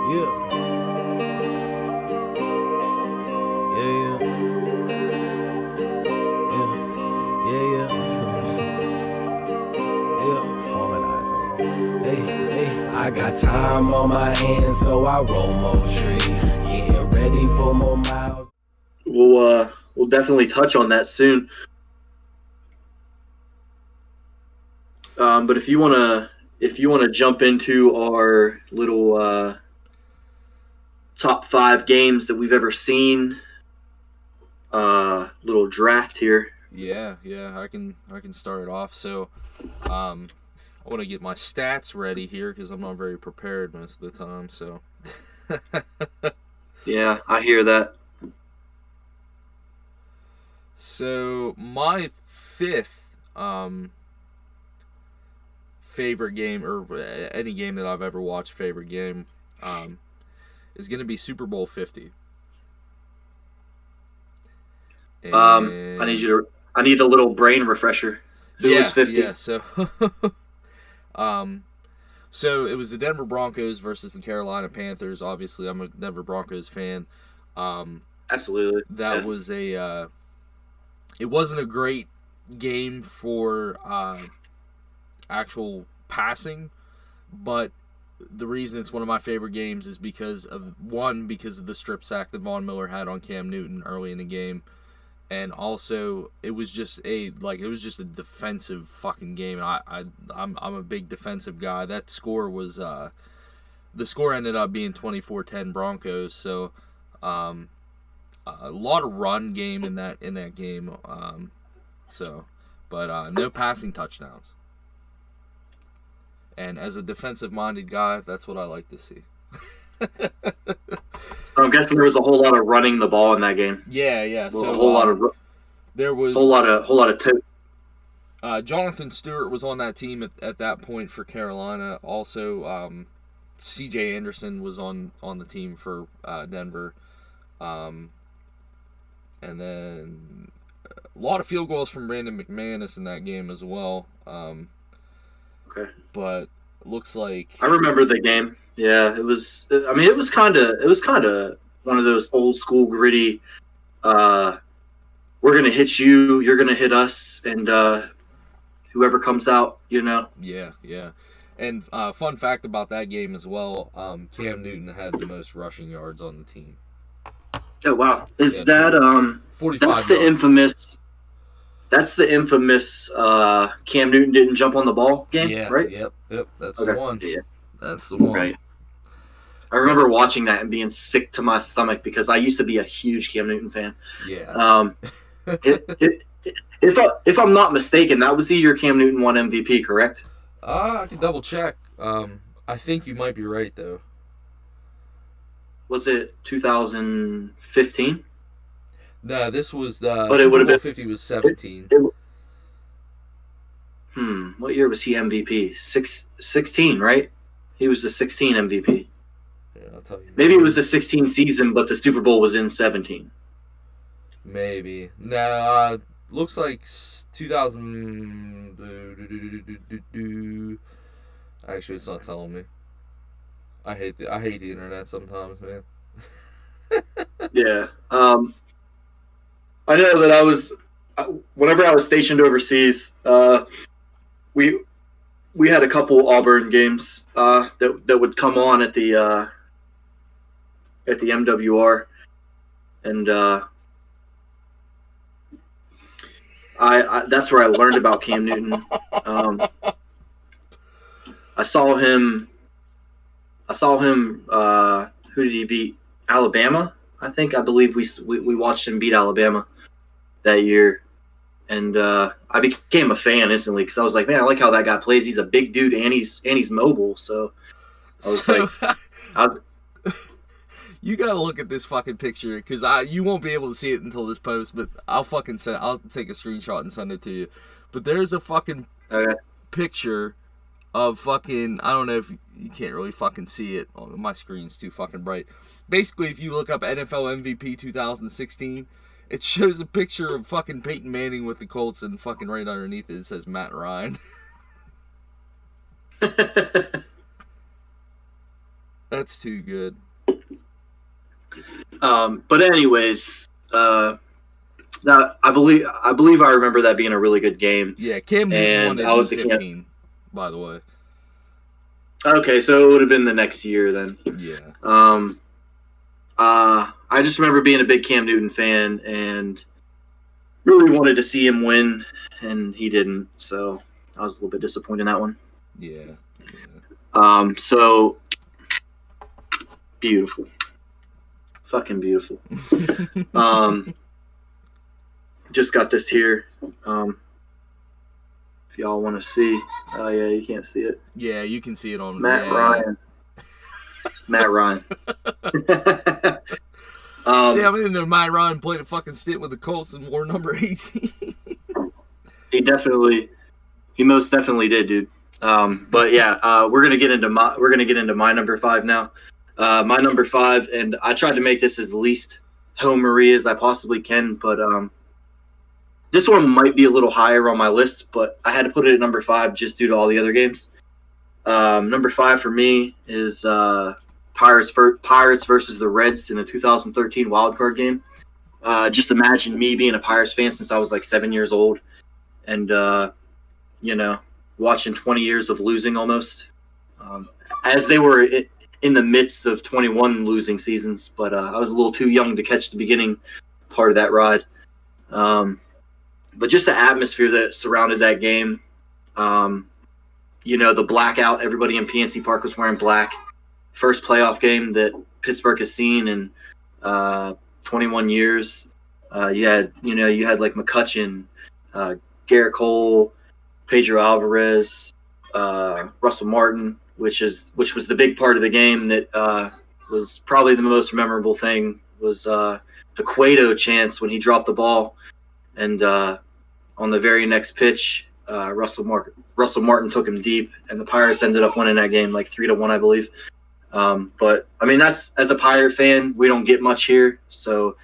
Yeah, yeah, yeah, yeah, yeah. Harmonizing. Hey, I got time on my hands, so I roll more trees. Yeah, ready for more miles. We'll definitely touch on that soon. But if you wanna jump into our little top 5 games that we've ever seen, little draft here. Yeah, I can start it off. So, I want to get my stats ready here because I'm not very prepared most of the time. So, Yeah, I hear that. So my fifth favorite game, or any game that I've ever watched, favorite game, is going to be Super Bowl 50. And I need a little brain refresher. Who was 50? Yeah. So, so it was the Denver Broncos versus the Carolina Panthers. Obviously, I'm a Denver Broncos fan. Absolutely. That was a. It wasn't a great game for actual passing, but the reason it's one of my favorite games is because of the strip sack that Von Miller had on Cam Newton early in the game, and also it was just a defensive fucking game. I'm a big defensive guy. That score was the score ended up being 24-10 Broncos. So a lot of run game in that game. But no passing touchdowns. And as a defensive-minded guy, that's what I like to see. So I'm guessing there was a whole lot of running the ball in that game. Yeah. So a whole lot of there was whole lot of Jonathan Stewart was on that team at that point for Carolina. Also, C.J. Anderson was on the team for Denver. And then a lot of field goals from Brandon McManus in that game as well. Okay. But looks like I remember the game. Yeah, it was. I mean, it was kind of one of those old school gritty. We're gonna hit you, you're gonna hit us, and whoever comes out, Yeah. And fun fact about that game as well: Cam Newton had the most rushing yards on the team. Oh wow! Is that 45 That's the yards. infamous. That's the infamous Cam Newton didn't jump on the ball game, right? Yep. That's Okay. the one. Yeah. That's the one. Right. I remember watching that and being sick to my stomach because I used to be a huge Cam Newton fan. Yeah. If I'm not mistaken, that was the year Cam Newton won MVP, correct? I can double check. I think you might be right though. Was it 2015? No, this was But it Super would have Bowl been 50 was 17. What year was he MVP? 16, right? He was the 16 MVP. Yeah, I'll tell you. Maybe it was the 16 season, but the Super Bowl was in 17. Maybe. No, looks like 2000. Actually, it's not telling me. I hate the internet sometimes, man. Yeah. I know that whenever I was stationed overseas, we had a couple Auburn games that would come on at the MWR, and I that's where I learned about Cam Newton. I saw him. Who did he beat? Alabama, I believe we watched him beat Alabama that year, and I became a fan instantly because I was like, man, I like how that guy plays. He's a big dude and he's mobile. So I was You gotta look at this fucking picture because you won't be able to see it until this post, but I'll take a screenshot and send it to you. But there's a fucking picture of fucking, I don't know if you can't really fucking see it. Oh, my screen's too fucking bright. Basically, if you look up NFL MVP 2016, it shows a picture of fucking Peyton Manning with the Colts, and fucking right underneath it says Matt Ryan. That's too good. But anyways, that I believe I remember that being a really good game. Yeah, Cam Newton won And it I was in a Cam. 15, by the way. Okay, so it would have been the next year then. Yeah. I just remember being a big Cam Newton fan and really wanted to see him win, and he didn't. So I was a little bit disappointed in that one. Yeah. So beautiful, fucking beautiful. Just got this here. If y'all want to see, oh yeah, you can't see it. Yeah, you can see it on Matt Ryan. Matt Ryan. Damn, I didn't know Matt Ryan played a fucking stint with the Colts and wore number 18. He most definitely did, dude. But yeah, we're gonna get into my number 5 now. My number 5, and I tried to make this as least homery as I possibly can, but this one might be a little higher on my list, but I had to put it at number 5 just due to all the other games. Number 5 for me is Pirates versus the Reds in the 2013 wild card game. Just imagine me being a Pirates fan since I was like 7 years old, and watching 20 years of losing almost, as they were in the midst of 21 losing seasons. But I was a little too young to catch the beginning part of that ride. But just the atmosphere that surrounded that game, the blackout, everybody in PNC Park was wearing black. First playoff game that Pittsburgh has seen in 21 years. You had like McCutchen, Garrett Cole, Pedro Alvarez, Russell Martin, which was the big part of the game that was probably the most memorable thing was the Cueto chance when he dropped the ball, and on the very next pitch, Russell Martin took him deep, and the Pirates ended up winning that game like 3-1, I believe. But I mean, that's, as a Pirate fan, we don't get much here, so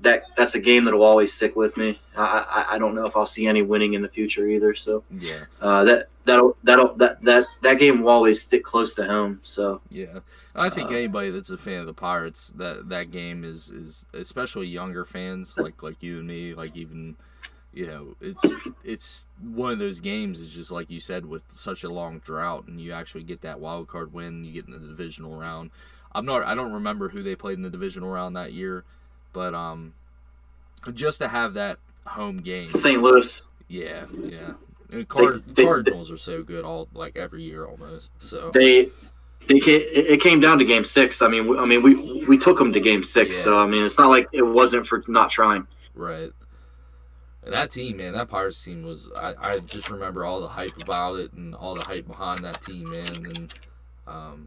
that's a game that'll always stick with me. I don't know if I'll see any winning in the future either. So yeah, that game will always stick close to home. So yeah, I think anybody that's a fan of the Pirates, that game is especially younger fans like you and me, like even. It's one of those games. It's just like you said, with such a long drought, and you actually get that wild card win. You get in the divisional round. I don't remember who they played in the divisional round that year, but just to have that home game. St. Louis. Yeah. And Cardinals are so good every year almost. So it came down to Game 6. I mean we took them to Game 6. Yeah. So I mean it's not like it wasn't for not trying. Right. And that team, man, that Pirates team was, I just remember all the hype about it and all the hype behind that team, man. And, I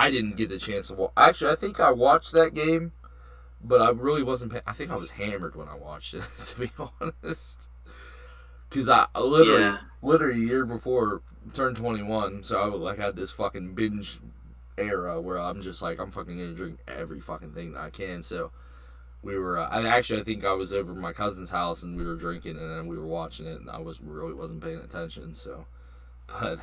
didn't get the chance to watch. Actually, I think I watched that game, but I really wasn't, I think I was hammered when I watched it, to be honest. Because I literally a year before turned 21, so I had this fucking binge era where I'm just like, I'm fucking going to drink every fucking thing that I can, so. We were. I think I was over at my cousin's house and we were drinking and then we were watching it and I really wasn't paying attention. So, but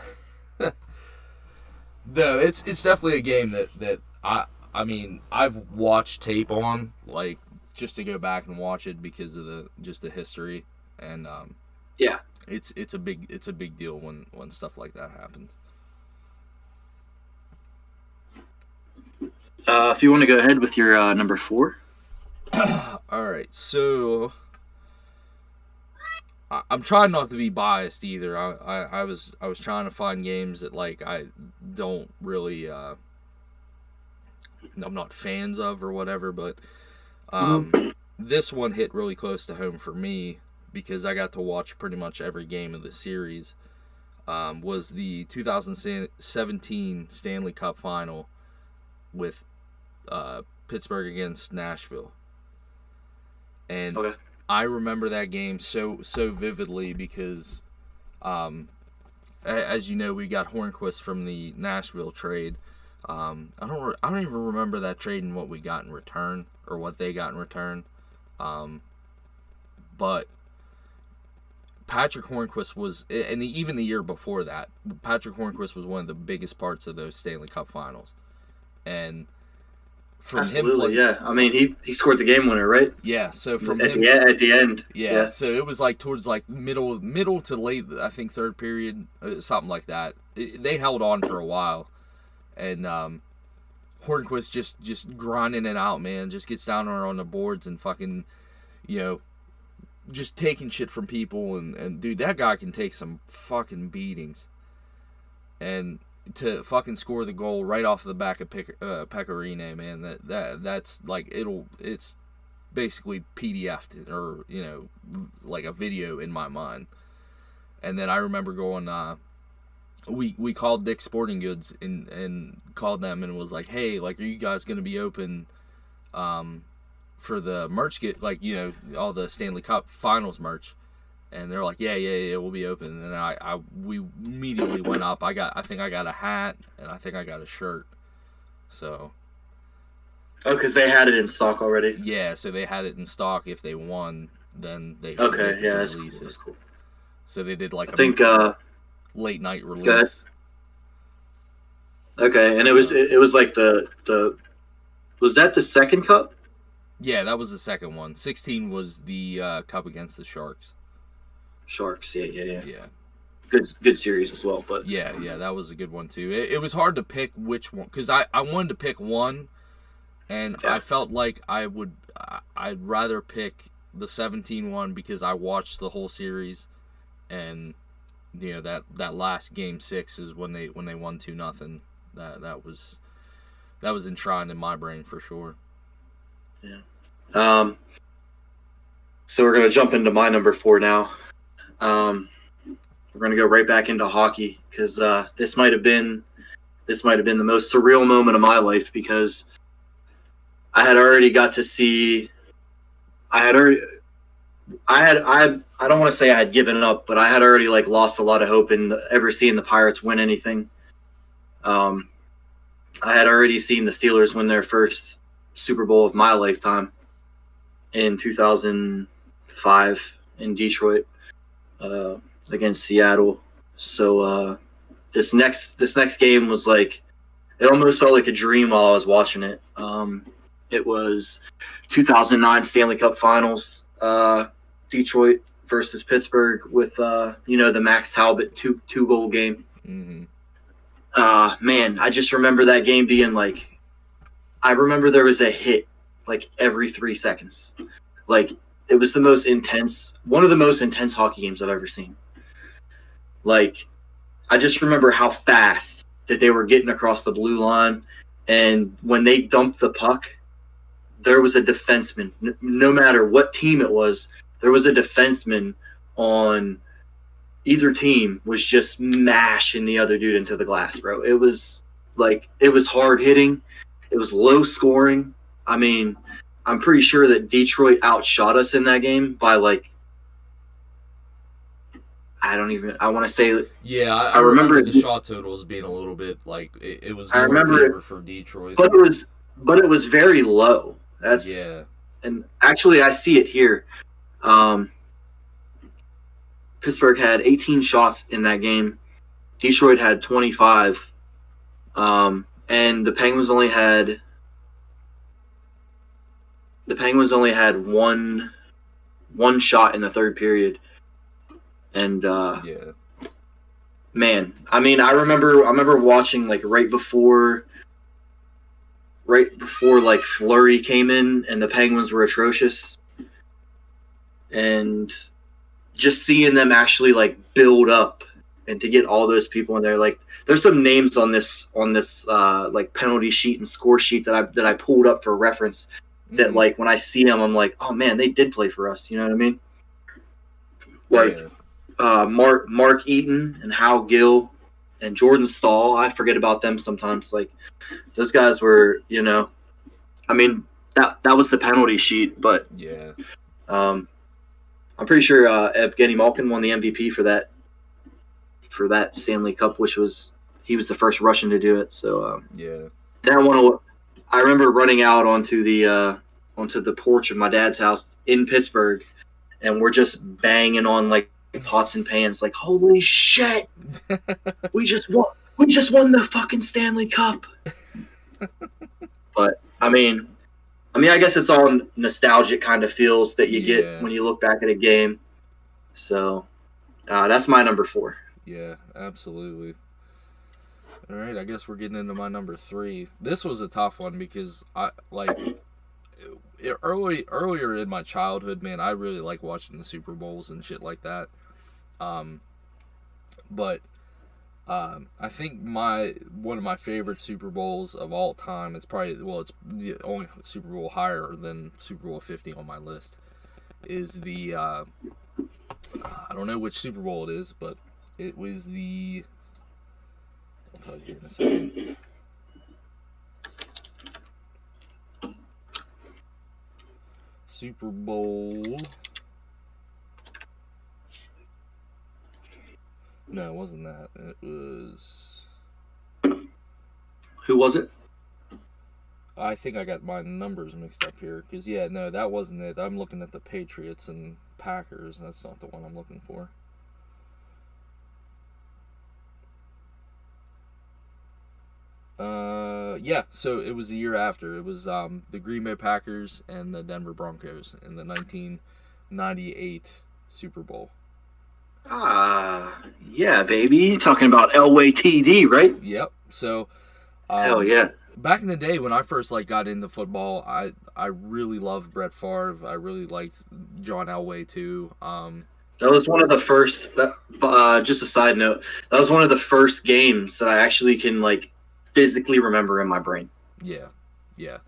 no, it's definitely a game that I've watched tape on, like, just to go back and watch it because of the history, and yeah, it's a big deal when stuff like that happens. If you want to go ahead with your number 4. All right, so I'm trying not to be biased either. I was trying to find games that I don't really I'm not fans of or whatever, but this one hit really close to home for me because I got to watch pretty much every game of the series. Was the 2017 Stanley Cup Final with Pittsburgh against Nashville. And okay. I remember that game so vividly because, as you know, we got Hornquist from the Nashville trade. I don't even remember that trade and what we got in return or what they got in return. But Patrick Hornquist was, and even the year before that, Patrick Hornquist was one of the biggest parts of those Stanley Cup Finals. and from absolutely, yeah. I mean, he scored the game winner, right? Yeah, so from at him the end. Yeah, so it was like towards like middle to late, I think third period, something like that. They held on for a while, and Hornquist just grinding it out, man. Just gets down there on the boards and fucking, just taking shit from people, and dude, that guy can take some fucking beatings, and to fucking score the goal right off the back of Pecorine, man, that's like it's basically PDF'd or like a video in my mind. And then I remember going, we called Dick's Sporting Goods and called them and was like, hey, like, are you guys gonna be open for the merch, all the Stanley Cup Finals merch? And they're like, yeah, we'll be open. And we immediately went up. I think I got a hat, and I think I got a shirt. So. Oh, because they had it in stock already. Yeah, so they had it in stock. If they won, then they release it. That's cool. So they did like late night Go release. ahead. Okay, and it was like the was that the second cup? Yeah, that was the second one. 16 was the cup against the Sharks. Sharks, yeah. Yeah. Good series as well, but yeah, that was a good one too. It was hard to pick which one because I wanted to pick one, and I felt like I'd rather pick the 17 one because I watched the whole series, and that last game 6 is when they won 2-0. That was enshrined in my brain for sure. Yeah. So we're gonna jump into my number 4 now. We're gonna go right back into hockey because this might have been the most surreal moment of my life because I had already got to see. I don't want to say I had given up, but I had already lost a lot of hope in ever seeing the Pirates win anything. I had already seen the Steelers win their first Super Bowl of my lifetime in 2005 in Detroit against Seattle. So this next game was it almost felt like a dream while I was watching it. It was 2009 Stanley Cup Finals, Detroit versus Pittsburgh with the Max Talbot two goal game. Mm-hmm. Man, I just remember that game being I remember there was a hit every 3 seconds. It was one of the most intense hockey games I've ever seen. I just remember how fast that they were getting across the blue line, and when they dumped the puck, there was a defenseman. No matter what team it was, there was a defenseman on either team was just mashing the other dude into the glass, bro. It was hard hitting. It was low scoring. I mean, I'm pretty sure that Detroit outshot us in that game by I want to say. Yeah, I remember the shot totals being a little bit it was more in favor for Detroit. But it was very low. And actually I see it here. Pittsburgh had 18 shots in that game. Detroit had 25. And the Penguins only had one shot in the third period. And man, I mean, I remember watching right before Fleury came in and the Penguins were atrocious, and just seeing them actually build up and to get all those people in there. There's some names on this penalty sheet and score sheet that I pulled up for reference. Mm-hmm. That when I see them, I'm like, oh man, they did play for us. You know what I mean? Mark Eaton and Hal Gill and Jordan Stahl. I forget about them sometimes. Those guys were, I mean, that was the penalty sheet, but yeah. I'm pretty sure Evgeny Malkin won the MVP for that Stanley Cup, he was the first Russian to do it. So yeah. Then I remember running out onto the porch of my dad's house in Pittsburgh, and we're just banging on pots and pans, holy shit, we just won the fucking Stanley Cup. But I mean, I guess it's all nostalgic kind of feels that you get when you look back at a game. So that's my number 4. Yeah, absolutely. All right, I guess we're getting into my number 3. This was a tough one because earlier in my childhood, man, I really like watching the Super Bowls and shit like that. But I think one of my favorite Super Bowls of all time, it's the only Super Bowl higher than Super Bowl 50 on my list, is the I don't know which Super Bowl it is, but it was the, I'll tell you in a second. Super Bowl. No, it wasn't that. It was. Who was it? I think I got my numbers mixed up here. Because, yeah, no, that wasn't it. I'm looking at the Patriots and Packers. That's not the one I'm looking for. Yeah, so it was the year after. It was the Green Bay Packers and the Denver Broncos in the 1998 Super Bowl. Yeah, baby. Talking about Elway TD, right? Yep. So, hell yeah. Back in the day when I first got into football, I really loved Brett Favre. I really liked John Elway too. That was one of the first. Just a side note. That was one of the first games that I actually can physically remember in my brain. Yeah, yeah.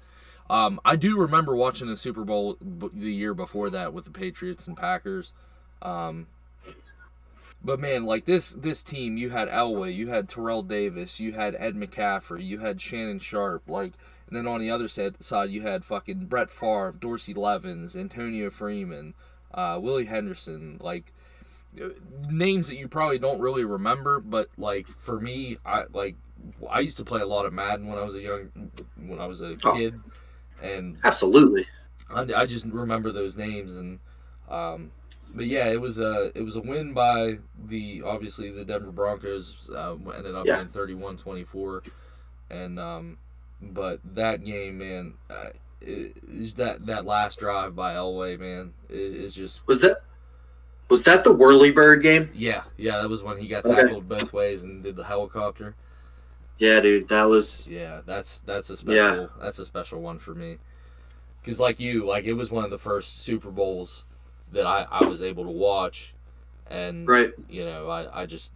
I do remember watching the Super Bowl the year before that with the Patriots and Packers. But man, this team, you had Elway, you had Terrell Davis, you had Ed McCaffrey, you had Shannon Sharp, and then on the other side you had fucking Brett Favre, Dorsey Levens, Antonio Freeman, Willie Henderson, names that you probably don't really remember, but for me, I used to play a lot of Madden when I was a kid, and absolutely, I just remember those names, and but yeah, it was a win by obviously the Denver Broncos. Ended up being 31-24, and but that game, man, that last drive by Elway, man, is just was that the Whirlybird game? Yeah, that was when he got tackled both ways and did the helicopter. Yeah, dude, that was. Yeah, that's a special one for me, because it was one of the first Super Bowls that I was able to watch, and right. I just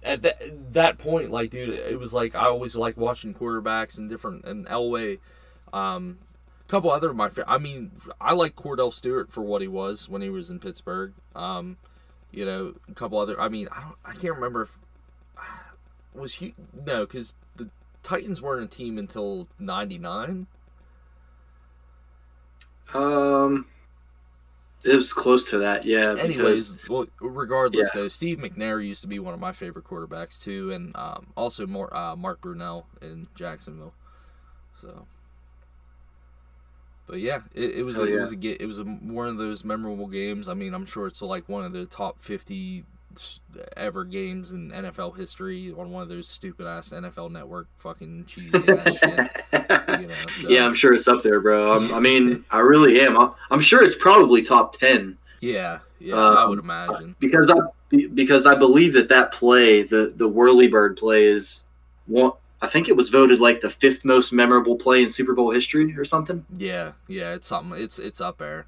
at that point, dude, it was I always liked watching quarterbacks and Elway, couple other of my I like Cordell Stewart for what he was when he was in Pittsburgh. A couple other. I can't remember if was he no, because the Titans weren't a team until '99. It was close to that, yeah. Anyways, regardless, though, Steve McNair used to be one of my favorite quarterbacks too, and also Mark Brunell in Jacksonville. So, but yeah, it was one of those memorable games. I'm sure it's one of the top 50 ever games in NFL history on one of those stupid ass NFL Network fucking cheesy ass shit. So. Yeah, I'm sure it's up there, bro. I really am. I'm sure it's probably top 10. Yeah, I would imagine. Because I believe that play, the Whirlybird play, is one. I think it was voted the 5th most memorable play in Super Bowl history or something. Yeah, it's something. It's up there.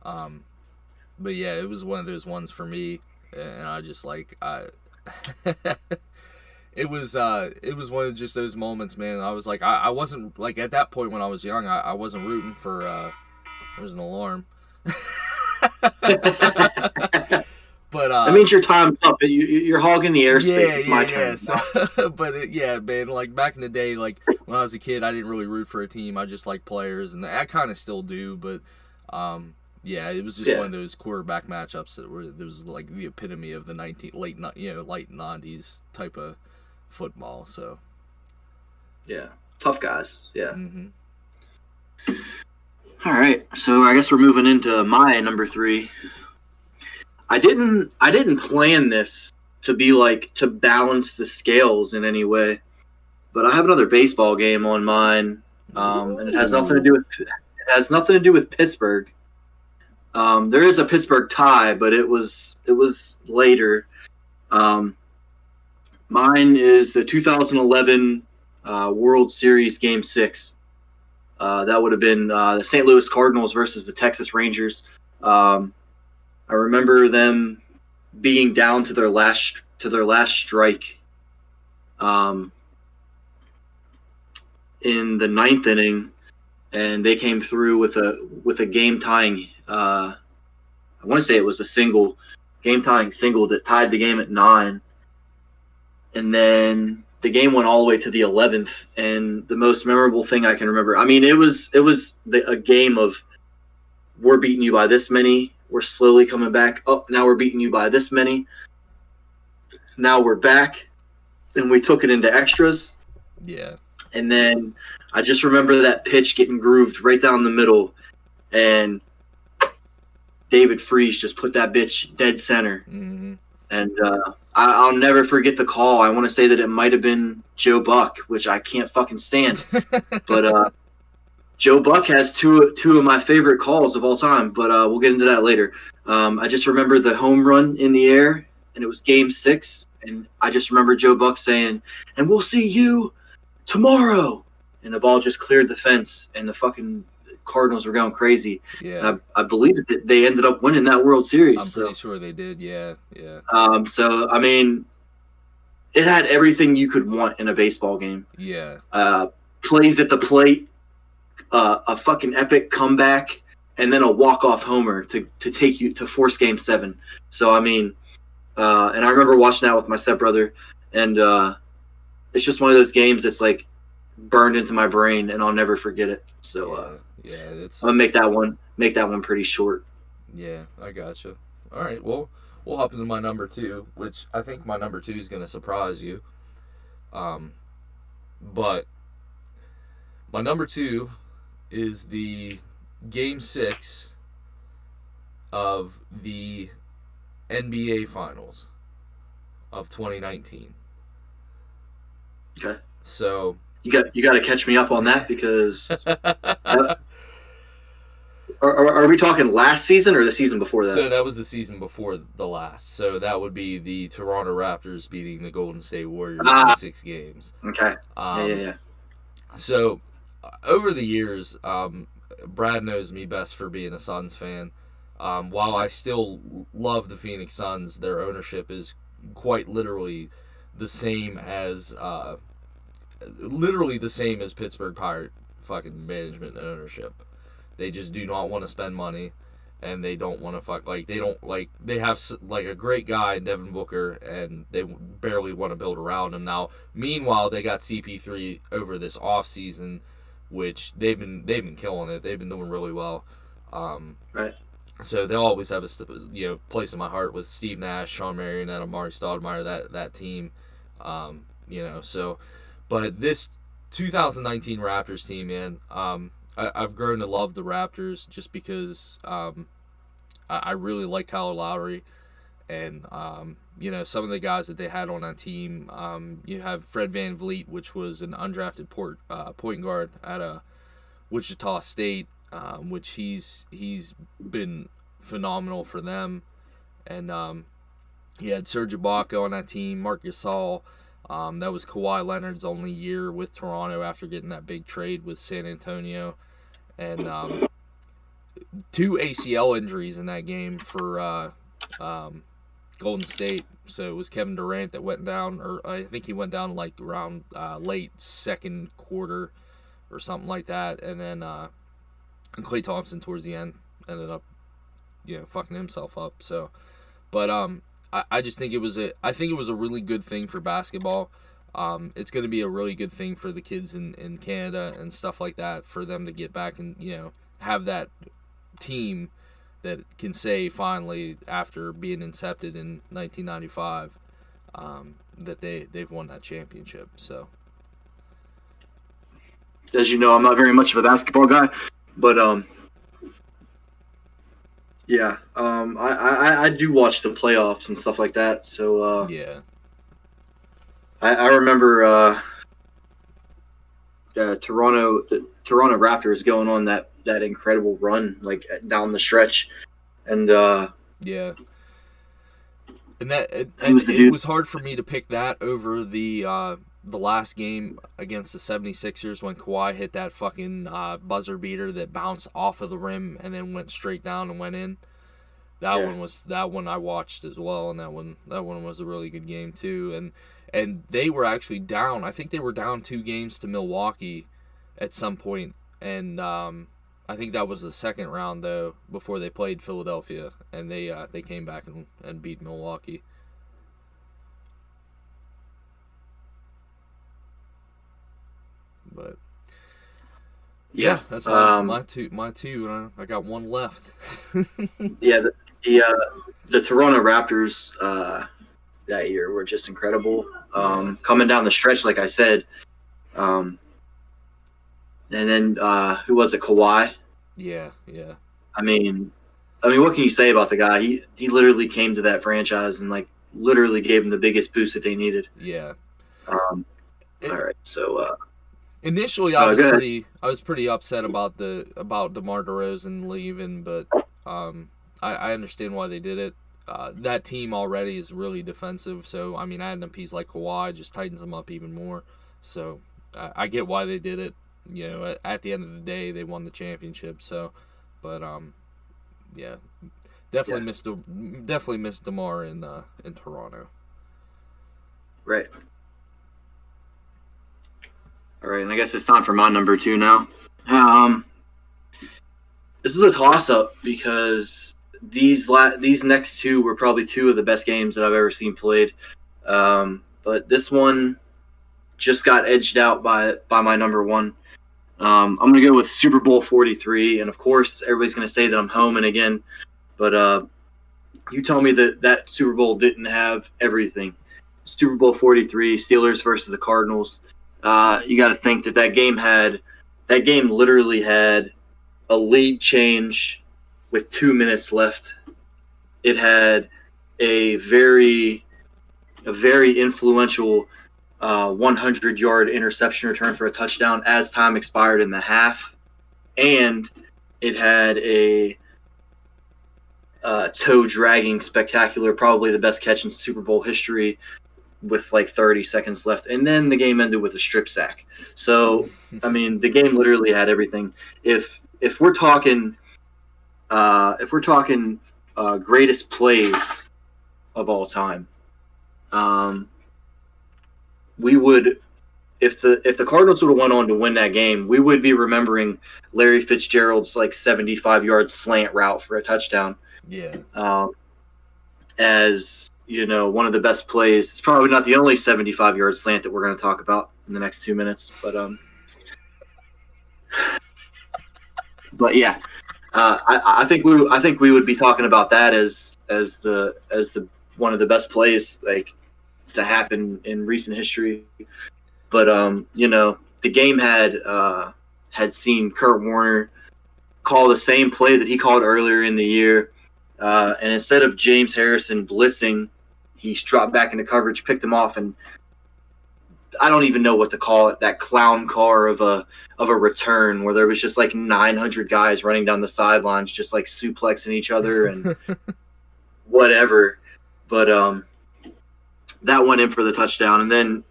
But yeah, it was one of those ones for me, and I just It was one of just those moments, man. I was I wasn't at that point when I was young. I wasn't rooting for. There's an alarm. But that means your time's up. You're hogging the airspace. It's my turn. So, but man. Back in the day, when I was a kid, I didn't really root for a team. I just liked players, and I kind of still do. But it was just one of those quarterback matchups that was the epitome of the late 90s type of football. So yeah, tough guys. Yeah. Mm-hmm. All right, so I guess we're moving into my number 3. I didn't plan this to be to balance the scales in any way, but I have another baseball game on mine, and it has nothing to do with Pittsburgh. There is a Pittsburgh tie, but it was later. Mine is the 2011 World Series Game 6. That would have been the St. Louis Cardinals versus the Texas Rangers. I remember them being down to their last strike in the ninth inning, and they came through with a game tying. I want to say it was a game tying single that tied the game at 9, and then the game went all the way to the 11th. And the most memorable thing I can remember, I mean, it was a game of, we're beating you by this many, we're slowly coming back. Oh, now we're beating you by this many. Now we're back, and we took it into extras. Yeah. And then I just remember that pitch getting grooved right down the middle, and David Freese just put that bitch dead center. Mm-hmm. And I'll never forget the call. I want to say that it might have been Joe Buck, which I can't fucking stand. But Joe Buck has two of my favorite calls of all time, but we'll get into that later. I just remember the home run in the air, and it was Game 6, and I just remember Joe Buck saying, "And we'll see you tomorrow." And the ball just cleared the fence, and the fucking Cardinals were going crazy. Yeah. And I believe that they ended up winning that World Series. I'm pretty sure they did, yeah. So, I mean, it had everything you could want in a baseball game. Yeah. Plays at the plate, a fucking epic comeback, and then a walk-off homer to take you to force Game 7. So, I mean, and I remember watching that with my stepbrother, and it's just one of those games that's like burned into my brain, and I'll never forget it. So, it's. I'm gonna make that one pretty short. Yeah, I gotcha. All right, well, we'll hop into my number 2, which I think my number 2 is gonna surprise you. But my number 2 is the Game 6 of the NBA Finals of 2019. Okay. So you got to catch me up on that, because are we talking last season or the season before that? So that was the season before the last. So that would be the Toronto Raptors beating the Golden State Warriors in 6 games. Okay. Yeah. So over the years, Brad knows me best for being a Suns fan. While I still love the Phoenix Suns, their ownership is quite literally the same as Pittsburgh Pirate fucking management and ownership. They just do not want to spend money, and they don't want to they have like a great guy, Devin Booker, and they barely want to build around him. Now, meanwhile, they got CP3 over this off season, which they've been killing it. They've been doing really well. Right. So they'll always have a place in my heart with Steve Nash, Sean Marion, and Amari Stoudemire, that team. But this 2019 Raptors team, man, I've grown to love the Raptors just because I really like Kyle Lowry, and some of the guys that they had on that team. You have Fred VanVleet, which was an undrafted point guard at Wichita State, which he's been phenomenal for them, and he had Serge Ibaka on that team, Marc Gasol. That was Kawhi Leonard's only year with Toronto after getting that big trade with San Antonio. And 2 ACL injuries in that game for Golden State. So it was Kevin Durant that went down, or I think he went down like around late second quarter or something like that. And then Klay Thompson towards the end ended up, fucking himself up. So, but I just think it was a really good thing for basketball. It's going to be a really good thing for the kids in Canada and stuff like that, for them to get back and have that team that can say finally, after being incepted in 1995, that they've won that championship. So, as you know, I'm not very much of a basketball guy, but yeah, I do watch the playoffs and stuff like that. So yeah, I remember the Toronto Raptors going on that incredible run like down the stretch, and yeah. And it dude? was hard for me to pick that over the last game against the 76ers when Kawhi hit that fucking buzzer beater that bounced off of the rim and then went straight down and went in. That one I watched as well, and that one was a really good game too. And they were actually down. I think they were down 2 games to Milwaukee at some point, and I think that was the second round though before they played Philadelphia, and they came back and beat Milwaukee. But yeah, that's my two. And I got one left. Yeah, the Toronto Raptors that year were just incredible. Coming down the stretch, like I said, and then who was it? Kawhi. Yeah. I mean, what can you say about the guy? He literally came to that franchise and like literally gave them the biggest boost that they needed. Yeah. All right, so. Initially, I was pretty upset about DeMar DeRozan leaving, but I understand why they did it. That team already is really defensive, so I mean, adding a piece like Kawhi just tightens them up even more. So I get why they did it. You know, at the end of the day, they won the championship. So, but yeah, definitely missed DeMar in Toronto. Right. All right, and I guess it's time for my number 2 now. This is a toss-up because these next 2 were probably 2 of the best games that I've ever seen played. But this one just got edged out by my number 1. I'm going to go with Super Bowl 43, and of course, everybody's going to say that I'm homing again. But you tell me that Super Bowl didn't have everything. Super Bowl 43, Steelers versus the Cardinals. You got to think that game literally had a lead change with 2 minutes left. It had a very influential 100-yard interception return for a touchdown as time expired in the half, and it had a toe-dragging spectacular, probably the best catch in Super Bowl history, with like 30 seconds left, and then the game ended with a strip sack. So, I mean, the game literally had everything. If we're talking greatest plays of all time, we would, if the Cardinals would have went on to win that game, we would be remembering Larry Fitzgerald's like 75-yard slant route for a touchdown. Yeah. As you know, one of the best plays. It's probably not the only 75-yard slant that we're going to talk about in the next 2 minutes, but yeah, I think we would be talking about that as the one of the best plays like to happen in recent history. But you know, the game had seen Kurt Warner call the same play that he called earlier in the year, and instead of James Harrison blitzing, he dropped back into coverage, picked him off, and I don't even know what to call it, that clown car of a return where there was just like 900 guys running down the sidelines just like suplexing each other and whatever. But that went in for the touchdown. And then,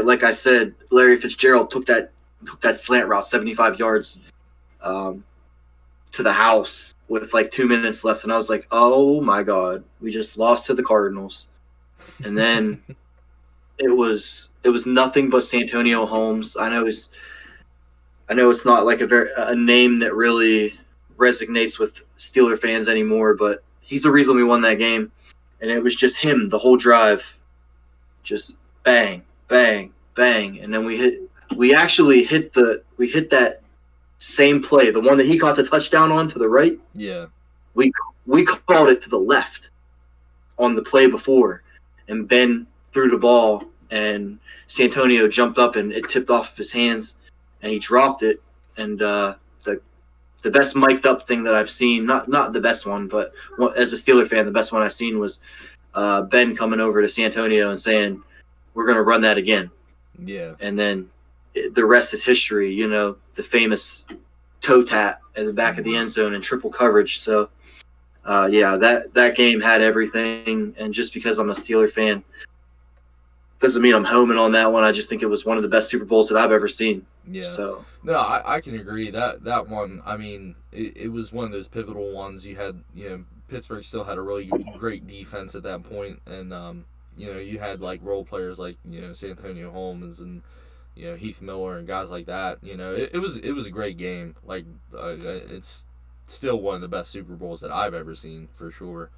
like I said, Larry Fitzgerald took that slant route 75 yards to the house with like 2 minutes left. And I was like, oh my God, we just lost to the Cardinals. And then it was nothing but Santonio Holmes. I know it's not like a name that really resonates with Steeler fans anymore, but he's the reason we won that game. And it was just him the whole drive, just bang, bang, bang, and then we hit that same play, the one that he caught the touchdown on to the right. Yeah, we called it to the left on the play before, and Ben threw the ball, and Santonio jumped up, and it tipped off of his hands, and he dropped it. And the best mic'd up thing that I've seen, not the best one, but as a Steeler fan, the best one I've seen was Ben coming over to Santonio and saying, "We're going to run that again." Yeah. And then the rest is history. The famous toe tap in the back of the end zone and triple coverage. So, that game had everything. And just because I'm a Steeler fan doesn't mean I'm homing on that one. I just think it was one of the best Super Bowls that I've ever seen. Yeah. So no, I can agree that one. I mean, it was one of those pivotal ones. You had Pittsburgh still had a really great defense at that point, and you had like role players like Santonio Holmes and Heath Miller and guys like that. It was a great game. Like it's still one of the best Super Bowls that I've ever seen for sure.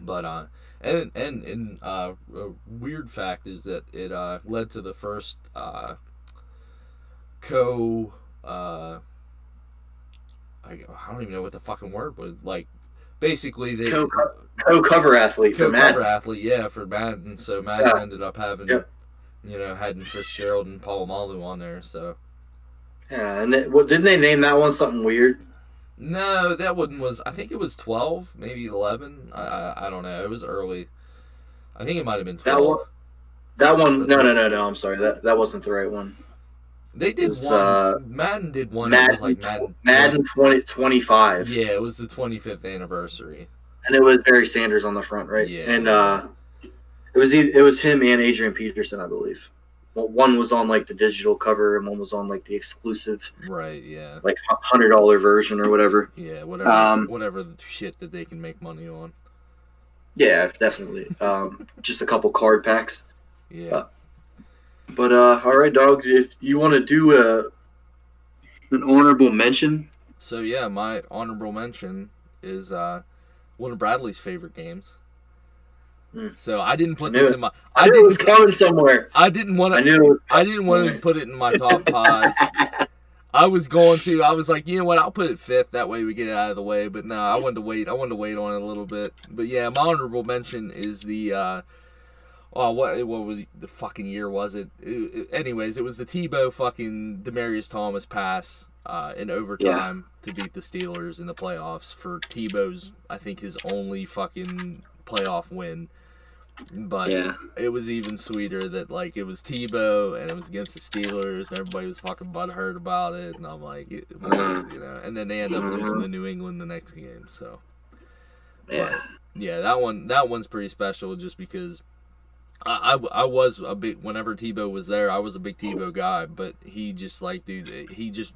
But a weird fact is that it led to the first I don't even know what the fucking word was. Like, basically they co-cover athlete for Madden. Co-cover athlete, yeah, for Madden. So Madden ended up having Haddon Fitzgerald and Polamalu on there. So yeah, and didn't they name that one something weird? No, that one was, I think it was 12, maybe 11. I don't know. It was early. I think it might have been 12. That one. No. I'm sorry. That wasn't the right one. They did one. Madden did one. Madden, it was like Madden 2025. Yeah, it was the 25th anniversary. And it was Barry Sanders on the front, right? Yeah. And it was him and Adrian Peterson, I believe. Well, one was on like the digital cover, and one was on like the exclusive, right? Yeah, like $100 version or whatever. Yeah, whatever shit that they can make money on. Yeah, definitely. Just a couple card packs. Yeah. But all right, dog. If you want to do an honorable mention. So yeah, my honorable mention is one of Bradley's favorite games. So I didn't put this in my. I knew it was coming somewhere. I didn't want to. I didn't want to put it in my top 5. I was going to. I was like, you know what? I'll put it 5th. That way we get it out of the way. But no, I wanted to wait. I wanted to wait on it a little bit. But yeah, my honorable mention is the. What was the fucking year was it? Anyways, it was the Tebow fucking Demaryius Thomas pass in overtime to beat the Steelers in the playoffs for Tebow's, I think, his only fucking playoff win. But it was even sweeter that like it was Tebow and it was against the Steelers and everybody was fucking butthurt about it, and I'm like, and then they end up losing to New England the next game. So but that one's pretty special just because I was a big, whenever Tebow was there, I was a big Tebow guy, but he just like, dude, he's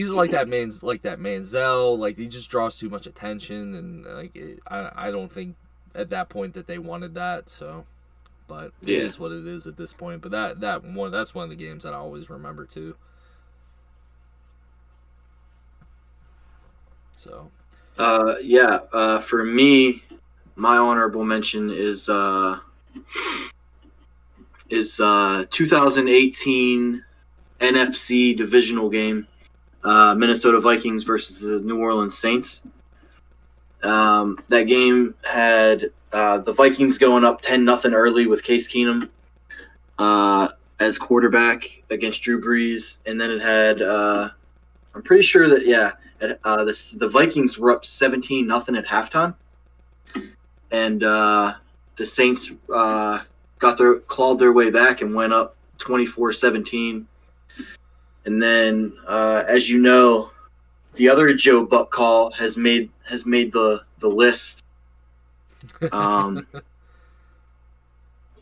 like that Manziel, like he just draws too much attention, and like I don't think at that point that they wanted that. So, but it is what it is at this point. But that's one of the games that I always remember too. So, for me, my honorable mention is 2018 NFC divisional game, Minnesota Vikings versus the New Orleans Saints. That game had the Vikings going up 10-0 early with Case Keenum as quarterback against Drew Brees, and then it had I'm pretty sure that the Vikings were up 17-0 at halftime, and the Saints clawed their way back and went up 24-17. And then, as you know, the other Joe Buck call has made the list.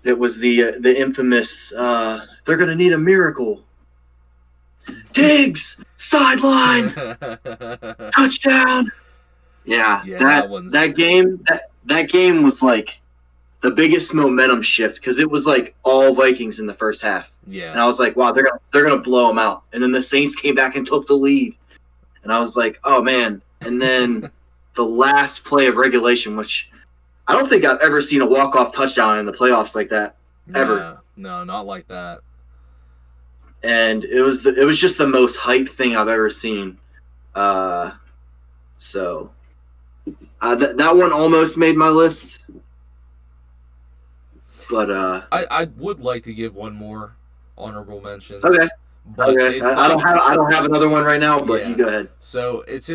It was the infamous they're gonna need a miracle. Diggs sideline touchdown. That game was like the biggest momentum shift because it was like all Vikings in the first half. Yeah. And I was like, wow, they're gonna blow them out. And then the Saints came back and took the lead. And I was like, oh man. And then the last play of regulation, which I don't think I've ever seen a walk-off touchdown in the playoffs like that. Ever. No, not like that. And it was just the most hype thing I've ever seen. So that one almost made my list. But I would like to give one more honorable mention. Okay. But okay. I don't have another one right now, but you go ahead. So it's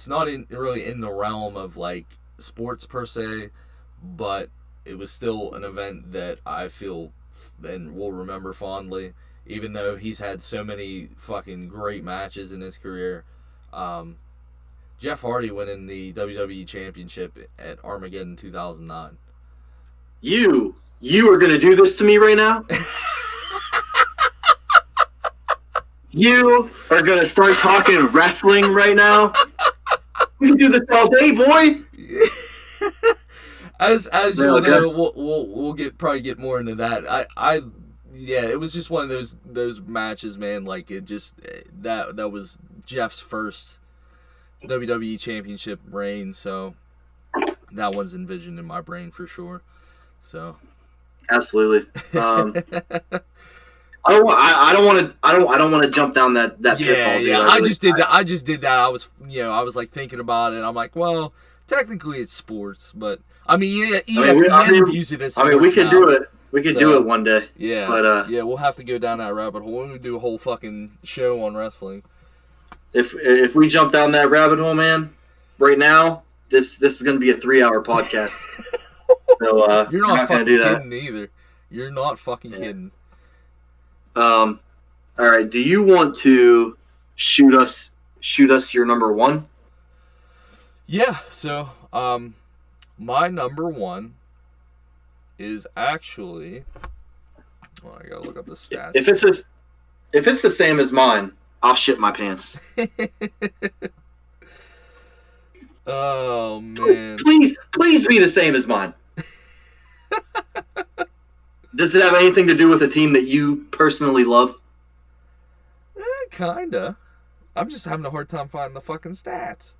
not really in the realm of like sports per se, but it was still an event that I feel and will remember fondly. even though he's had so many fucking great matches in his career. Jeff Hardy winning the WWE Championship at Armageddon 2009. You are going to do this to me right now? You are going to start talking wrestling right now? We can do this all day, boy. As you'll know, we'll probably get more into that. Yeah, it was just one of those matches, man. Like it just that was Jeff's first WWE Championship reign, so that one's envisioned in my brain for sure. So absolutely. I don't want to jump down that pitfall. Dude. I just did that. I was like thinking about it. I'm like, well, technically it's sports, but I mean, ESPN views it as sports. We can do it. We can do it one day. Yeah, but we'll have to go down that rabbit hole. We do a whole fucking show on wrestling. If we jump down that rabbit hole, man, right now this is going to be a 3-hour podcast. So you're not fucking kidding either. You're not fucking kidding. All right. Do you want to shoot us your number one? Yeah. So my number one is actually. Well, I gotta look up the stats. If it's the same as mine, I'll shit my pants. Oh man! Please be the same as mine. Does it have anything to do with a team that you personally love? Kinda. I'm just having a hard time finding the fucking stats.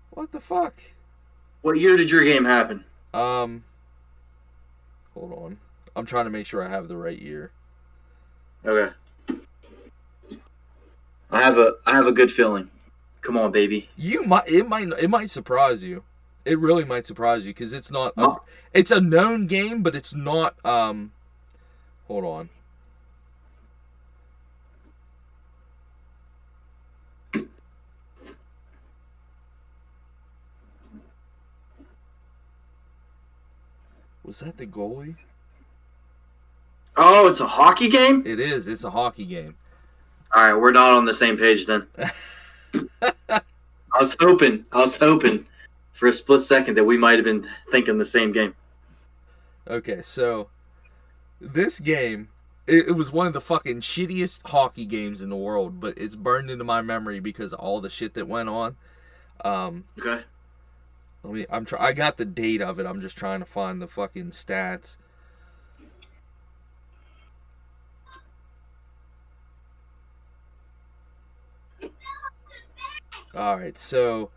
What the fuck? What year did your game happen? Hold on. I'm trying to make sure I have the right year. Okay. I have a good feeling. Come on, baby. It might surprise you. It really might surprise you because it's not. It's a known game, but it's not. Hold on. Was that the goalie? Oh, it's a hockey game? It is. It's a hockey game. All right, we're not on the same page then. I was hoping for a split second that we might have been thinking the same game. Okay, so this game, it was one of the fucking shittiest hockey games in the world, but it's burned into my memory because of all the shit that went on. Okay. I got the date of it. I'm just trying to find the fucking stats. Alright, so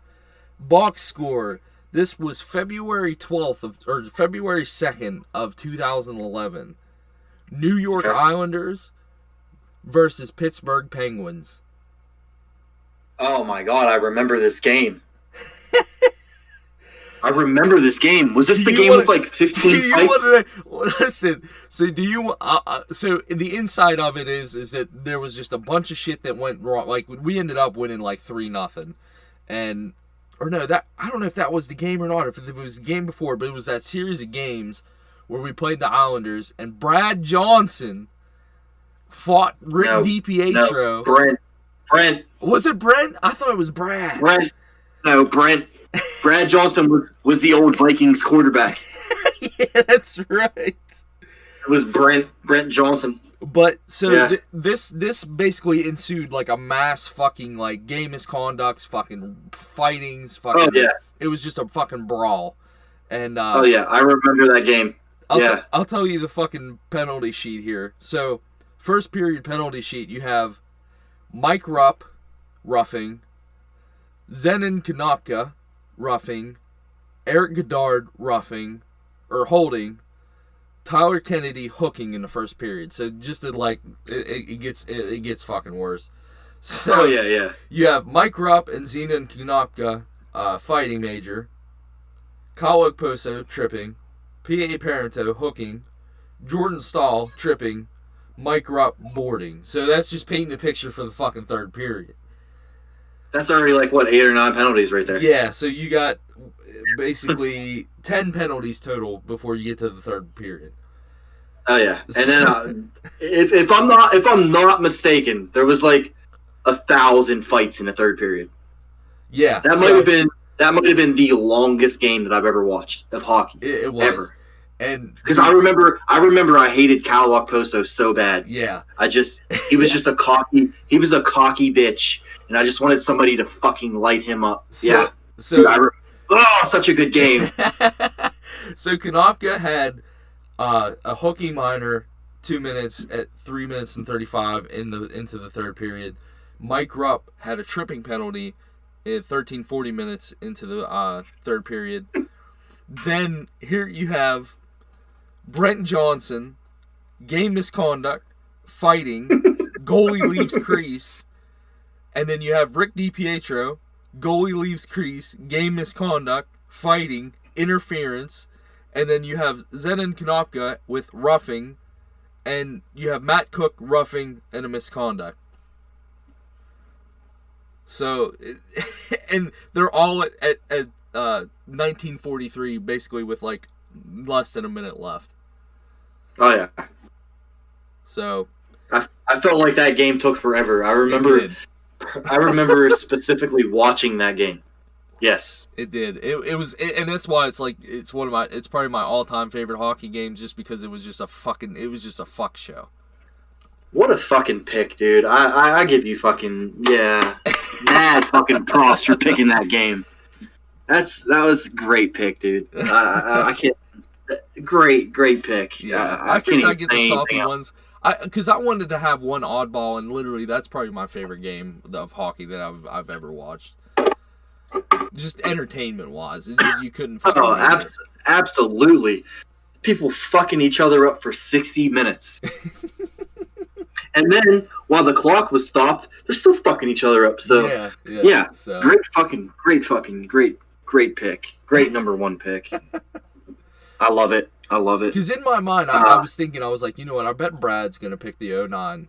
box score. This was February 2nd of 2011. New York Islanders versus Pittsburgh Penguins. Oh my god, I remember this game. I remember this game. Was this the game with like 15 fights? Listen, so do you? So the inside of it is that there was just a bunch of shit that went wrong. Like we ended up winning like 3-0, and or no, that I don't know if that was the game or not. If it was the game before, but it was that series of games where we played the Islanders and Brad Johnson fought Rick DiPietro. No, Brent. Was it Brent? I thought it was Brad. Brent. Brad Johnson was the old Vikings quarterback. Yeah, that's right. It was Brent Johnson. But so this basically ensued like a mass fucking like game misconducts, fucking fightings, fucking. Oh yeah. It was just a fucking brawl, and oh yeah, I remember that game. I'll tell you the fucking penalty sheet here. So first period penalty sheet, you have Mike Rupp roughing, Zenon Konopka roughing, Eric Goddard roughing or holding, Tyler Kennedy hooking in the first period. So just to like it gets fucking worse. So oh yeah. You have Mike Rupp and Zenon Konopka fighting major, Kyle Okposo tripping, P.A. Parento hooking, Jordan Stahl tripping, Mike Rupp boarding. So that's just painting a picture for the fucking third period. That's already like, what, 8 or 9 penalties right there. Yeah, so you got basically 10 penalties total before you get to the third period. Oh yeah, and then if I'm not mistaken, there was like 1,000 fights in the third period. Yeah, That might have been the longest game that I've ever watched of hockey. It was. Ever. And because I remember I hated Cal Okposo so bad. Yeah, he was just a cocky bitch, and I just wanted somebody to fucking light him up. Such a good game. So Konopka had a hooky minor 2 minutes at 3 minutes and 35 into the third period. Mike Rupp had a tripping penalty at 13:40 minutes into the third period. Then here you have Brent Johnson, game misconduct, fighting, goalie leaves crease, and then you have Rick DiPietro, goalie leaves crease, game misconduct, fighting, interference, and then you have Zenon Konopka with roughing, and you have Matt Cook roughing and a misconduct. So, and they're all at 1943, basically with like less than a minute left. Oh yeah. So I felt like that game took forever. I remember specifically watching that game. Yes, it did. It was, and that's why it's probably my all-time favorite hockey game, just because it was just a fuck show. What a fucking pick, dude. I give you fucking mad fucking props for picking that game. That was a great pick, dude. I can't. Great pick. Yeah, I figured I'd get the soppy ones. Because I wanted to have one oddball, and literally that's probably my favorite game of hockey that I've ever watched. Just entertainment-wise, you couldn't. Absolutely. People fucking each other up for 60 minutes. And then, while the clock was stopped, they're still fucking each other up. So, yeah. So. Great pick. Great number one pick. I love it. Because in my mind, I was thinking, I was like, you know what, I bet Brad's going to pick the 09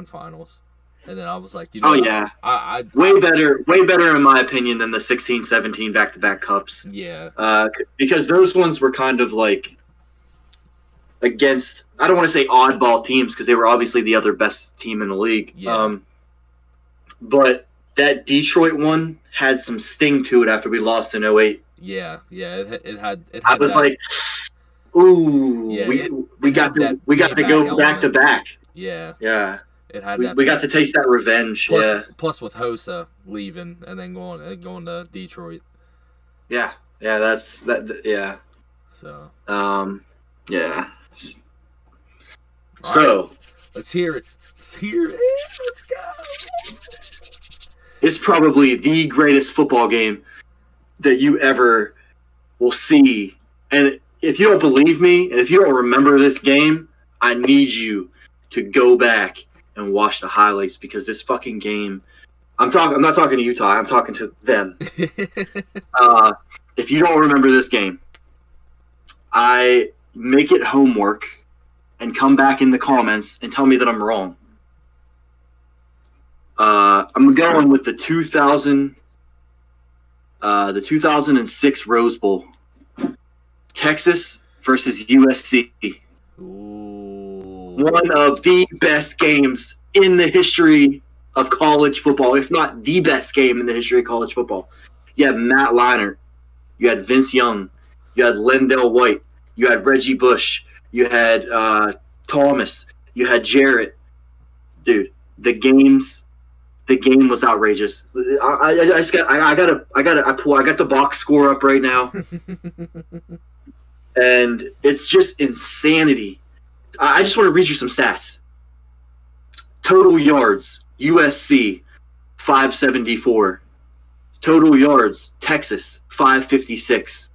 finals. And then I was like, you know what, way better in my opinion than the 16-17 back-to-back cups. Yeah. Because those ones were kind of like against, I don't want to say oddball teams, because they were obviously the other best team in the league. Yeah. But that Detroit one had some sting to it after we lost in 08. Yeah, it had. I was like, ooh, we got to go back to back. Yeah, it had. We got to taste that revenge. Plus with Hossa leaving and then going to Detroit. Yeah, that's that. Yeah. So. Yeah. So. Right. Let's hear it. Let's go. It's probably the greatest football game that you ever will see. And if you don't believe me, and if you don't remember this game, I need you to go back and watch the highlights, because this fucking game, I'm not talking to Utah, I'm talking to them. If you don't remember this game, I make it homework and come back in the comments and tell me that I'm wrong. I'm going with the 2006 Rose Bowl. Texas versus USC. Ooh. One of the best games in the history of college football, if not the best game in the history of college football. You had Matt Leinart. You had Vince Young. You had Lendell White. You had Reggie Bush. You had Thomas. You had Jarrett. Dude, the game was outrageous. I got the box score up right now, and it's just insanity. I just want to read you some stats. Total yards, USC 574. Total yards, Texas 556.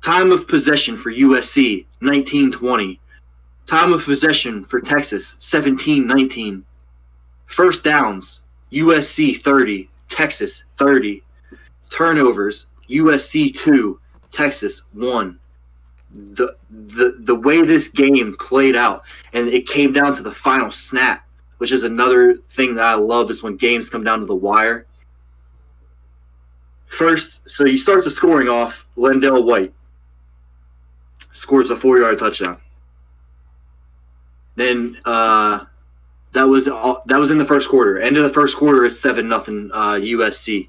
Time of possession for USC 1920. Time of possession for Texas 17-19. First downs, USC 30, Texas 30. Turnovers, USC 2, Texas 1. The way this game played out, and it came down to the final snap, which is another thing that I love, is when games come down to the wire. First, so you start the scoring off, Lendell White scores a 4-yard touchdown. Then that was in the first quarter. End of the first quarter, it's 7-0 USC.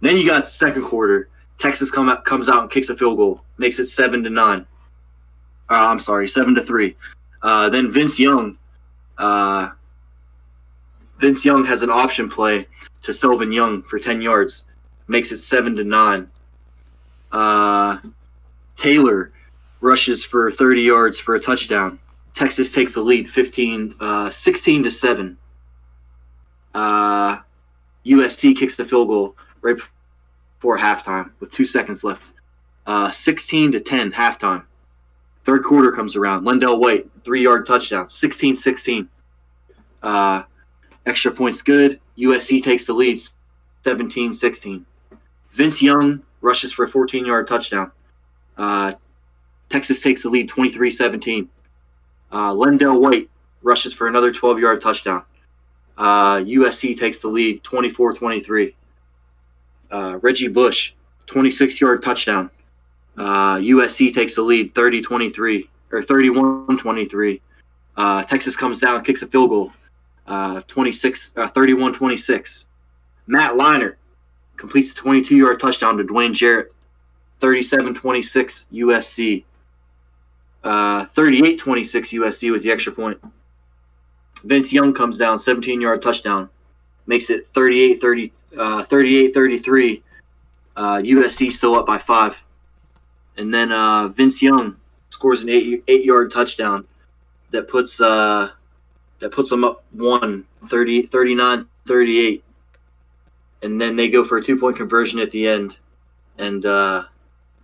Then you got second quarter. Texas comes out and kicks a field goal, makes it 7-9. I'm sorry, 7-3. Then Vince Young has an option play to Sylvan Young for 10 yards, makes it 7-9. Taylor rushes for 30 yards for a touchdown. Texas takes the lead 16-7. USC kicks the field goal right before halftime with 2 seconds left. 16-10 halftime. Third quarter comes around. Lendell White, 3-yard touchdown. 16-16. Extra points good. USC takes the lead 17-16. Vince Young rushes for a 14-yard touchdown. Texas takes the lead 23-17. Lendell White rushes for another 12-yard touchdown. USC takes the lead 24-23. Reggie Bush, 26-yard touchdown. USC takes the lead 30-23 or 31-23. Texas comes down, kicks a field goal, 31-26. Matt Leinart completes a 22-yard touchdown to Dwayne Jarrett, 37-26 USC. 38-26 USC with the extra point. Vince Young comes down, 17-yard touchdown, makes it 38-33. USC still up by 5. And then Vince Young scores an 8-yard touchdown that puts them up 39-38. And then they go for a 2-point conversion at the end, and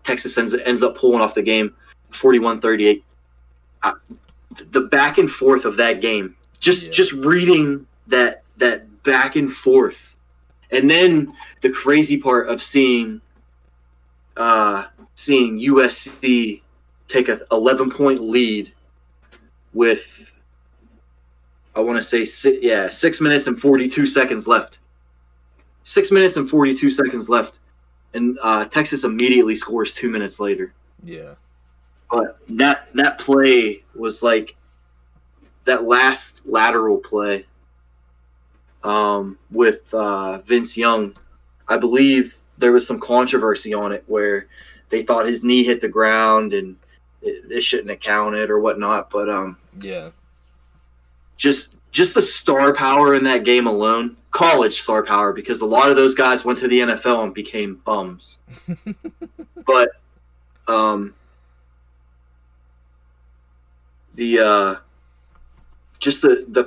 Texas ends up pulling off the game 41-38. The back and forth of that game, just reading that back and forth, and then the crazy part of seeing USC take a 11-point lead with, I want to say 6 minutes and 42 seconds left. 6 minutes and 42 seconds left, and Texas immediately scores 2 minutes later. Yeah. But that play was like that last lateral play with Vince Young. I believe there was some controversy on it where they thought his knee hit the ground and it shouldn't have counted or whatnot. But just the star power in that game alone, college star power, because a lot of those guys went to the NFL and became bums. But the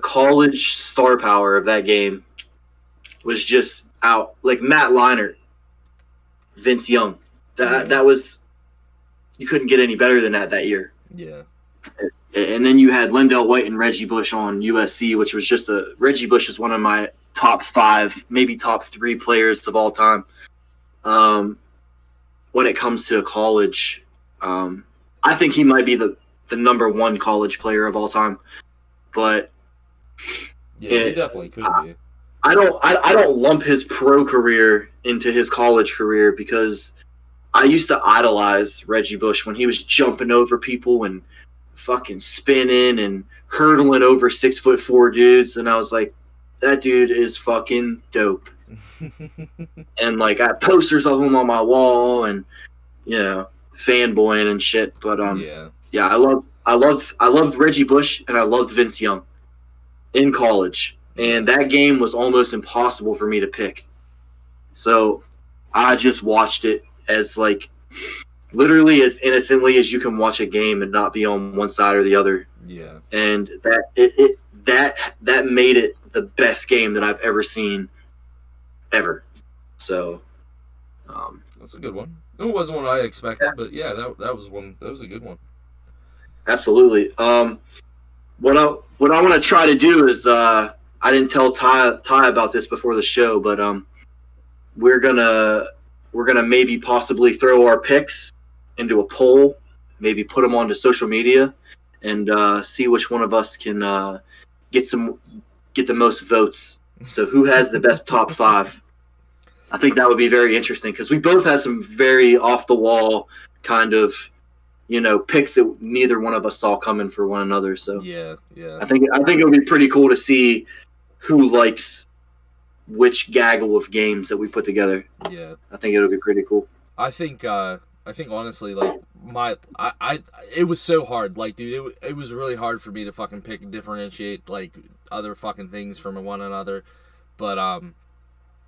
college star power of that game was just out. Like Matt Leinart, Vince Young, that was, you couldn't get any better than that year. Yeah. And then you had Lendell White and Reggie Bush on USC, which was just Reggie Bush is one of my top 5, maybe top 3 players of all time. When it comes to college, I think he might be the number 1 college player of all time. But yeah, he definitely could be. I don't lump his pro career into his college career, because I used to idolize Reggie Bush when he was jumping over people and fucking spinning and hurdling over 6'4" dudes, and I was like, that dude is fucking dope. And like, I have posters of him on my wall, and fanboying and shit. But I loved Reggie Bush, and I loved Vince Young in college, and that game was almost impossible for me to pick. So I just watched it as like literally as innocently as you can watch a game and not be on one side or the other. Yeah. And that made it the best game that I've ever seen ever. So that's a good one. It wasn't what I expected, but yeah, that was one. That was a good one. Absolutely. What I want to try to do is I didn't tell Ty about this before the show, but we're gonna maybe possibly throw our picks into a poll, maybe put them onto social media, and see which one of us can get the most votes. So who has the best top 5? I think that would be very interesting, because we both have some very off the wall kind of picks that neither one of us saw coming for one another. So yeah. I think it would be pretty cool to see who likes which gaggle of games that we put together. Yeah. I think it would be pretty cool. I think honestly, like it was so hard. Like, dude, it was really hard for me to fucking pick and differentiate like other fucking things from one another. But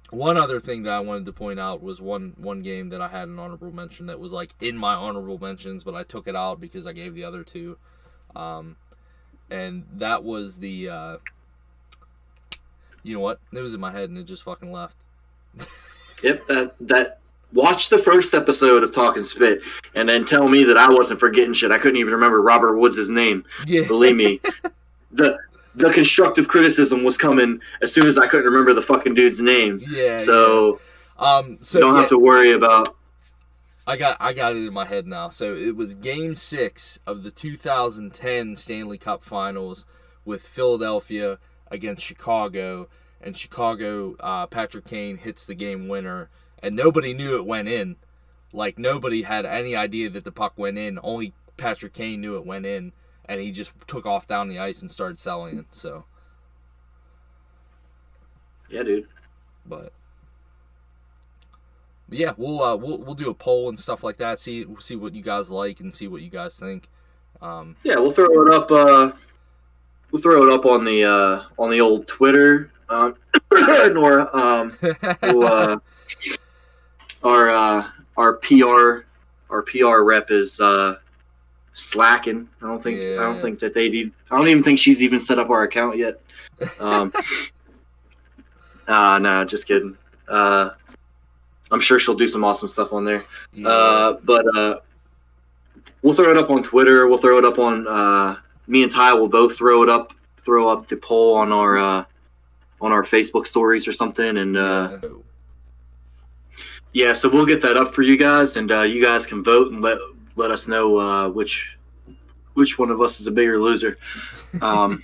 one other thing that I wanted to point out was one game that I had an honorable mention that was like in my honorable mentions, but I took it out because I gave the other two. And that was the you know what? It was in my head and it just fucking left. Yep, that watch the first episode of Talkin Spit and then tell me that I wasn't forgetting shit. I couldn't even remember Robert Woods' name. Yeah. Believe me. The constructive criticism was coming as soon as I couldn't remember the fucking dude's name. Yeah. So so you don't have to worry about. I got it in my head now. So it was Game 6 of the 2010 Stanley Cup Finals with Philadelphia against Chicago, and Chicago, Patrick Kane hits the game winner, and nobody knew it went in. Like, nobody had any idea that the puck went in. Only Patrick Kane knew it went in, and he just took off down the ice and started selling it. So, yeah, dude. But yeah, we'll do a poll and stuff like that. See what you guys like and see what you guys think. Yeah, we'll throw it up. We'll throw it up on the old Twitter. Nor our PR rep is slacking. I don't think that I don't even think she's even set up our account yet. Nah, just kidding. I'm sure she'll do some awesome stuff on there. Yeah. But we'll throw it up on Twitter. We'll throw it up on. Me and Ty will both throw up the poll on our Facebook stories or something, and yeah, so we'll get that up for you guys, and you guys can vote and let us know which one of us is a bigger loser. But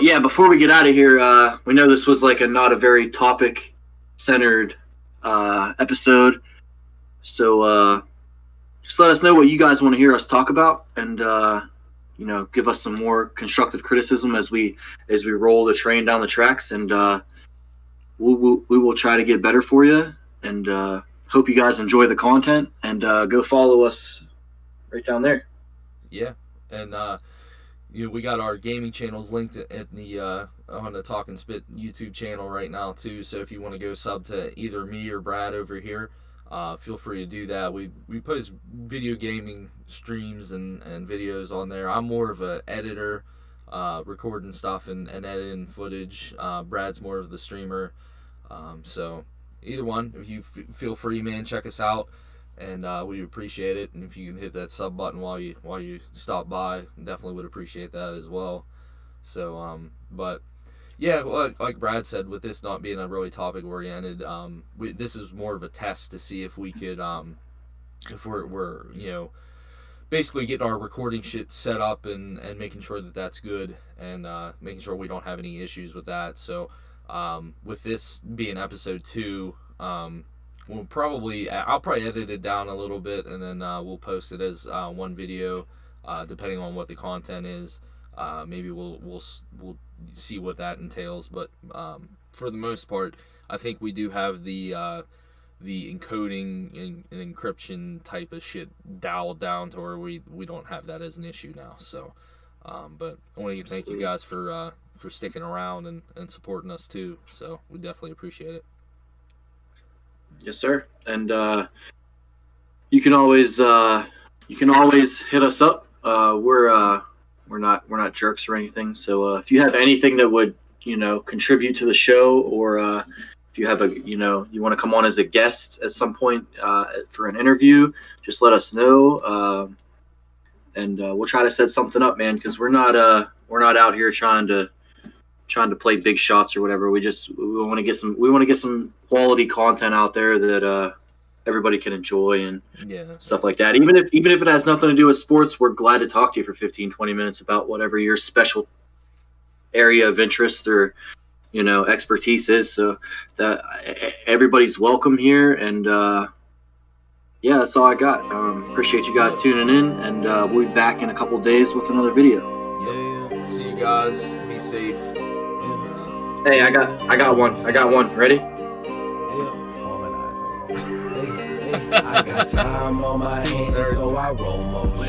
yeah, before we get out of here, we know this was like not a very topic centered episode, so just let us know what you guys want to hear us talk about, and give us some more constructive criticism as we roll the train down the tracks, and we will try to get better for you, and hope you guys enjoy the content, and go follow us right down there. Yeah, and we got our gaming channels linked at the on the Talkin Spit YouTube channel right now too. So if you want to go sub to either me or Brad over here, feel free to do that. We post video gaming streams and videos on there. I'm more of an editor, recording stuff and editing footage. Brad's more of the streamer. So either one, if you feel free, man, check us out, and we appreciate it. And if you can hit that sub button while you stop by, definitely would appreciate that as well. So but yeah, like Brad said, with this not being a really topic oriented, this is more of a test to see if we could, if we're basically getting our recording shit set up and making sure that that's good, and making sure we don't have any issues with that. So with this being episode 2, I'll probably edit it down a little bit, and then we'll post it as one video, depending on what the content is. Maybe we'll see what that entails, but for the most part, I think we do have the encoding and encryption type of shit dialed down to where we don't have that as an issue now. So, but I want to thank you guys for sticking around and supporting us too. So we definitely appreciate it. Yes, sir. And you can always hit us up. We're not jerks or anything. So if you have anything that would contribute to the show, or if you have you want to come on as a guest at some point for an interview, just let us know, and we'll try to set something up, man. Because we're not out here trying to play big shots or whatever. We want to get some quality content out there that everybody can enjoy, and stuff like that. Even if it has nothing to do with sports, we're glad to talk to you for 15-20 minutes about whatever your special area of interest or expertise is. So that everybody's welcome here, and yeah, that's all I got. Appreciate you guys tuning in, and we'll be back in a couple days with another video. Yeah, See you guys. Be safe. Hey, I got one. Ready? I got time on my hands, so I roll more